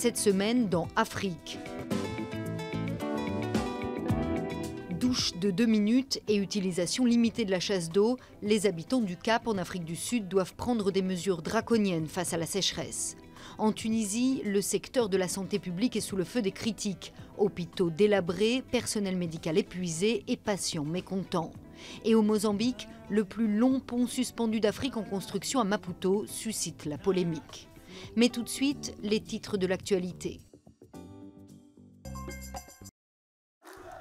Cette semaine dans Afrique. Douche de 2 minutes et utilisation limitée de la chasse d'eau, les habitants du Cap en Afrique du Sud doivent prendre des mesures draconiennes face à la sécheresse. En Tunisie, le secteur de la santé publique est sous le feu des critiques. Hôpitaux délabrés, personnel médical épuisé et patients mécontents. Et au Mozambique, le plus long pont suspendu d'Afrique en construction à Maputo suscite la polémique. Mais tout de suite, les titres de l'actualité.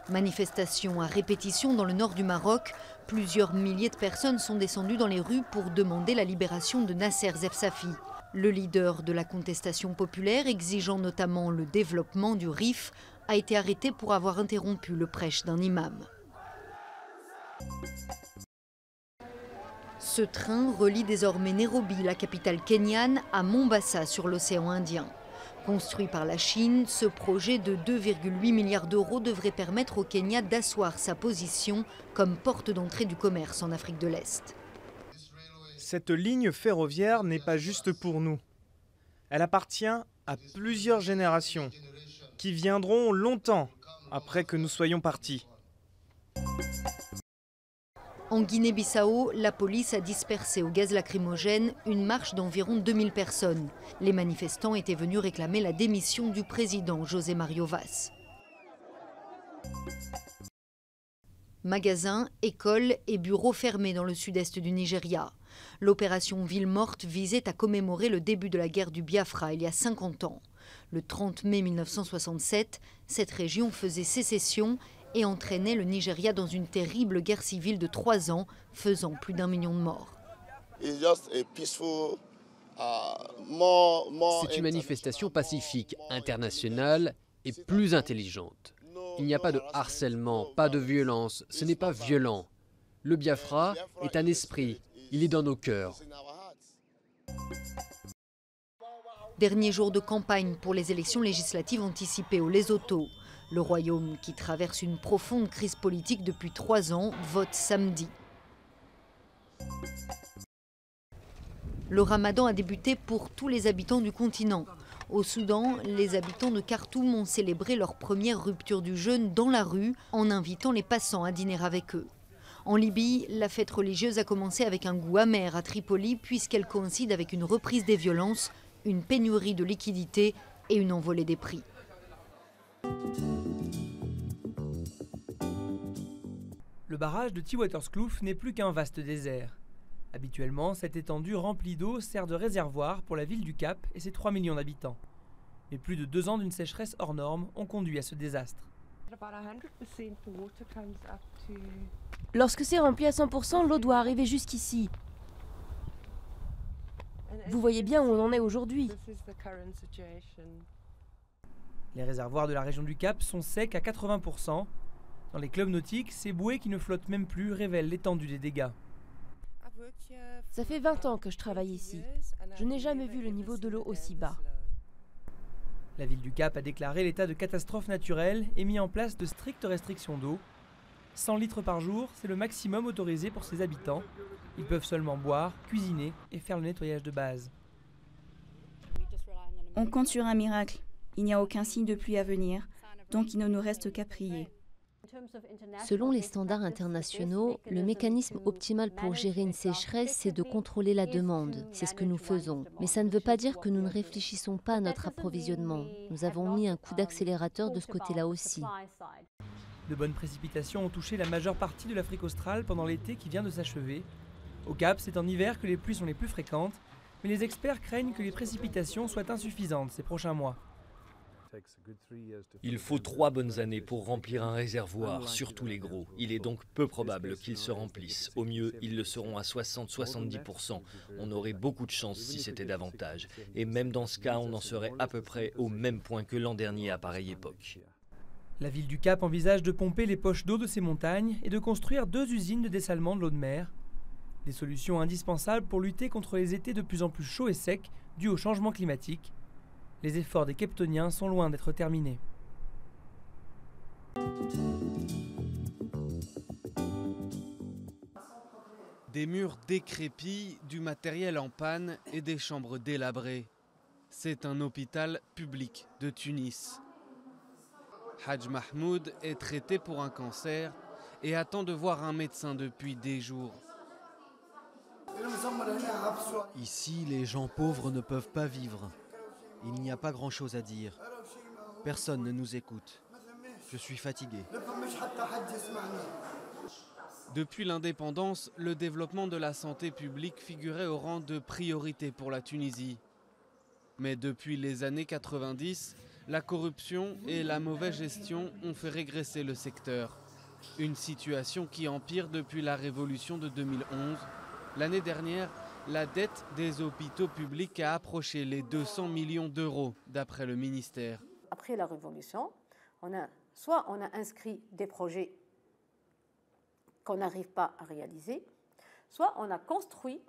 Manifestations à répétition dans le nord du Maroc. Plusieurs milliers de personnes sont descendues dans les rues pour demander la libération de Nasser Zefsafi, le leader de la contestation populaire, exigeant notamment le développement du Rif, a été arrêté pour avoir interrompu le prêche d'un imam. Ce train relie désormais Nairobi, la capitale kenyane, à Mombasa sur l'océan Indien. Construit par la Chine, ce projet de 2,8 milliards d'euros devrait permettre au Kenya d'asseoir sa position comme porte d'entrée du commerce en Afrique de l'Est. Cette ligne ferroviaire n'est pas juste pour nous. Elle appartient à plusieurs générations qui viendront longtemps après que nous soyons partis. En Guinée-Bissau, la police a dispersé au gaz lacrymogène une marche d'environ 2000 personnes. Les manifestants étaient venus réclamer la démission du président José Mario Vaz. Magasins, écoles et bureaux fermés dans le sud-est du Nigeria. L'opération Ville morte visait à commémorer le début de la guerre du Biafra il y a 50 ans. Le 30 mai 1967, cette région faisait sécession et entraînait le Nigeria dans une terrible guerre civile de 3 ans, faisant plus d'1 million de morts. C'est une manifestation pacifique, internationale et plus intelligente. Il n'y a pas de harcèlement, pas de violence, ce n'est pas violent. Le Biafra est un esprit, il est dans nos cœurs. Dernier jour de campagne pour les élections législatives anticipées au Lesotho. Le royaume, qui traverse une profonde crise politique depuis 3 ans, vote samedi. Le ramadan a débuté pour tous les habitants du continent. Au Soudan, les habitants de Khartoum ont célébré leur première rupture du jeûne dans la rue en invitant les passants à dîner avec eux. En Libye, la fête religieuse a commencé avec un goût amer à Tripoli puisqu'elle coïncide avec une reprise des violences, une pénurie de liquidités et une envolée des prix. Le barrage de T-Waterskloof n'est plus qu'un vaste désert. Habituellement, cette étendue remplie d'eau sert de réservoir pour la ville du Cap et ses 3 millions d'habitants. Mais plus de 2 ans d'une sécheresse hors norme ont conduit à ce désastre. Lorsque c'est rempli à 100%, l'eau doit arriver jusqu'ici. Vous voyez bien où on en est aujourd'hui. Les réservoirs de la région du Cap sont secs à 80%. Dans les clubs nautiques, ces bouées qui ne flottent même plus révèlent l'étendue des dégâts. Ça fait 20 ans que je travaille ici. Je n'ai jamais vu le niveau de l'eau aussi bas. La ville du Cap a déclaré l'état de catastrophe naturelle et mis en place de strictes restrictions d'eau. 100 litres par jour, c'est le maximum autorisé pour ses habitants. Ils peuvent seulement boire, cuisiner et faire le nettoyage de base. On compte sur un miracle. Il n'y a aucun signe de pluie à venir, donc il ne nous reste qu'à prier. Selon les standards internationaux, le mécanisme optimal pour gérer une sécheresse, c'est de contrôler la demande. C'est ce que nous faisons. Mais ça ne veut pas dire que nous ne réfléchissons pas à notre approvisionnement. Nous avons mis un coup d'accélérateur de ce côté-là aussi. De bonnes précipitations ont touché la majeure partie de l'Afrique australe pendant l'été qui vient de s'achever. Au Cap, c'est en hiver que les pluies sont les plus fréquentes, mais les experts craignent que les précipitations soient insuffisantes ces prochains mois. Il faut 3 bonnes années pour remplir un réservoir, surtout les gros. Il est donc peu probable qu'ils se remplissent. Au mieux, ils le seront à 60-70%. On aurait beaucoup de chance si c'était davantage. Et même dans ce cas, on en serait à peu près au même point que l'an dernier à pareille époque. La ville du Cap envisage de pomper les poches d'eau de ces montagnes et de construire 2 usines de dessalement de l'eau de mer. Des solutions indispensables pour lutter contre les étés de plus en plus chauds et secs dus au changement climatique. Les efforts des Keptoniens sont loin d'être terminés. Des murs décrépits, du matériel en panne et des chambres délabrées. c'est un hôpital public de Tunis. Hadj Mahmoud est traité pour un cancer et attend de voir un médecin depuis des jours. Ici, les gens pauvres ne peuvent pas vivre. Il n'y a pas grand-chose à dire. Personne ne nous écoute. Je suis fatigué. Depuis l'indépendance, le développement de la santé publique figurait au rang de priorité pour la Tunisie. Mais depuis les années 90, la corruption et la mauvaise gestion ont fait régresser le secteur. Une situation qui empire depuis la révolution de 2011. L'année dernière, la dette des hôpitaux publics a approché les 200 millions d'euros, d'après le ministère. Après la révolution, on a inscrit des projets qu'on n'arrive pas à réaliser, soit on a construit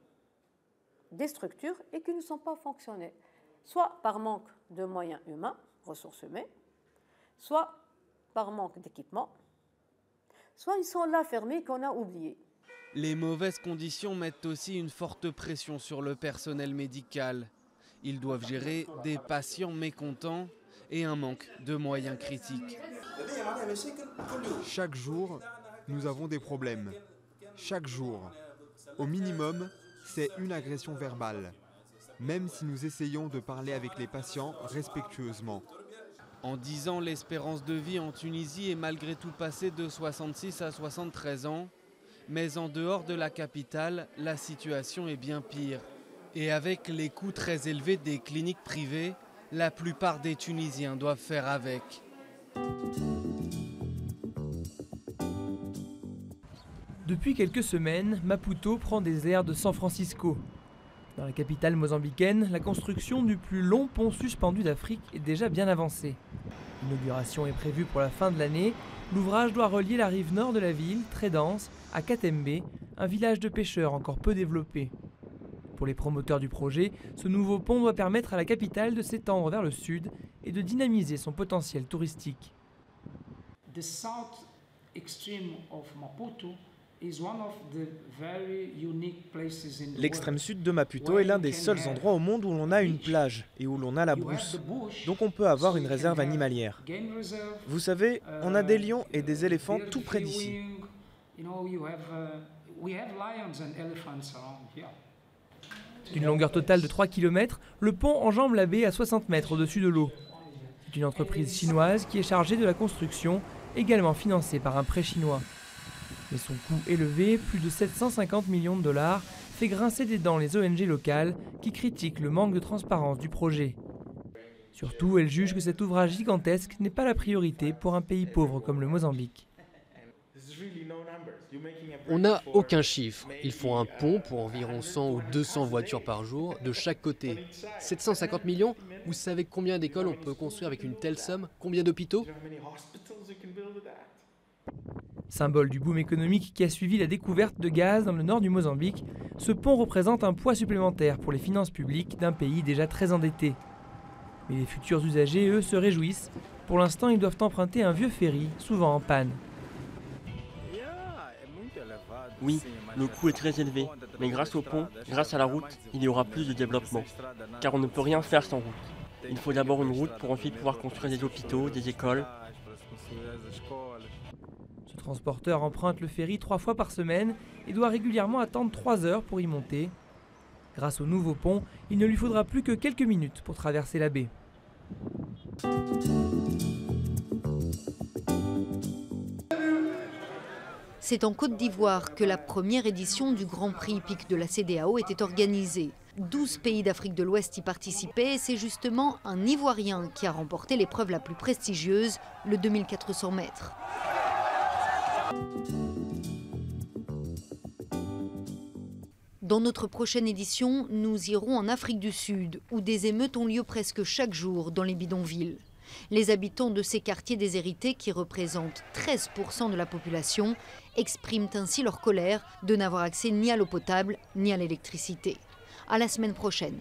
des structures et qui ne sont pas fonctionnelles, soit par manque de moyens humains, ressources humaines, soit par manque d'équipement, soit ils sont là fermés qu'on a oubliés. Les mauvaises conditions mettent aussi une forte pression sur le personnel médical. Ils doivent gérer des patients mécontents et un manque de moyens critiques. Chaque jour, nous avons des problèmes. Chaque jour. Au minimum, c'est une agression verbale. Même si nous essayons de parler avec les patients respectueusement. En 10 ans, l'espérance de vie en Tunisie est malgré tout passée de 66 à 73 ans. Mais en dehors de la capitale, la situation est bien pire. Et avec les coûts très élevés des cliniques privées, la plupart des Tunisiens doivent faire avec. Depuis quelques semaines, Maputo prend des airs de San Francisco. Dans la capitale mozambicaine, la construction du plus long pont suspendu d'Afrique est déjà bien avancée. L'inauguration est prévue pour la fin de l'année. L'ouvrage doit relier la rive nord de la ville, très dense, à Katembe, un village de pêcheurs encore peu développé. Pour les promoteurs du projet, ce nouveau pont doit permettre à la capitale de s'étendre vers le sud et de dynamiser son potentiel touristique. The south extreme of Maputo is one of the very unique places in the L'extrême world. sud de Maputo est l'un des seuls endroits au monde où l'on a une plage et où l'on a la brousse. Donc on peut avoir une réserve animalière. Vous savez, on a des lions et des éléphants tout près d'ici. D'une longueur totale de 3 km, le pont enjambe la baie à 60 mètres au-dessus de l'eau. C'est une entreprise chinoise qui est chargée de la construction, également financée par un prêt chinois. Mais son coût élevé, plus de 750 millions de dollars, fait grincer des dents les ONG locales qui critiquent le manque de transparence du projet. Surtout, elles jugent que cet ouvrage gigantesque n'est pas la priorité pour un pays pauvre comme le Mozambique. On n'a aucun chiffre. Il faut un pont pour environ 100 ou 200 voitures par jour de chaque côté. 750 millions? Vous savez combien d'écoles on peut construire avec une telle somme? Combien d'hôpitaux? Symbole du boom économique qui a suivi la découverte de gaz dans le nord du Mozambique, ce pont représente un poids supplémentaire pour les finances publiques d'un pays déjà très endetté. Mais les futurs usagers, eux, se réjouissent. Pour l'instant, ils doivent emprunter un vieux ferry, souvent en panne. Oui, le coût est très élevé, mais grâce au pont, grâce à la route, il y aura plus de développement. Car on ne peut rien faire sans route. Il faut d'abord une route pour ensuite pouvoir construire des hôpitaux, des écoles. Ce transporteur emprunte le ferry 3 fois par semaine et doit régulièrement attendre 3 heures pour y monter. Grâce au nouveau pont, il ne lui faudra plus que quelques minutes pour traverser la baie. C'est en Côte d'Ivoire que la première édition du Grand Prix hippique de la CEDEAO était organisée. 12 pays d'Afrique de l'Ouest y participaient et c'est justement un Ivoirien qui a remporté l'épreuve la plus prestigieuse, le 2400 mètres. Dans notre prochaine édition, nous irons en Afrique du Sud, où des émeutes ont lieu presque chaque jour dans les bidonvilles. Les habitants de ces quartiers déshérités, qui représentent 13% de la population, expriment ainsi leur colère de n'avoir accès ni à l'eau potable ni à l'électricité. À la semaine prochaine.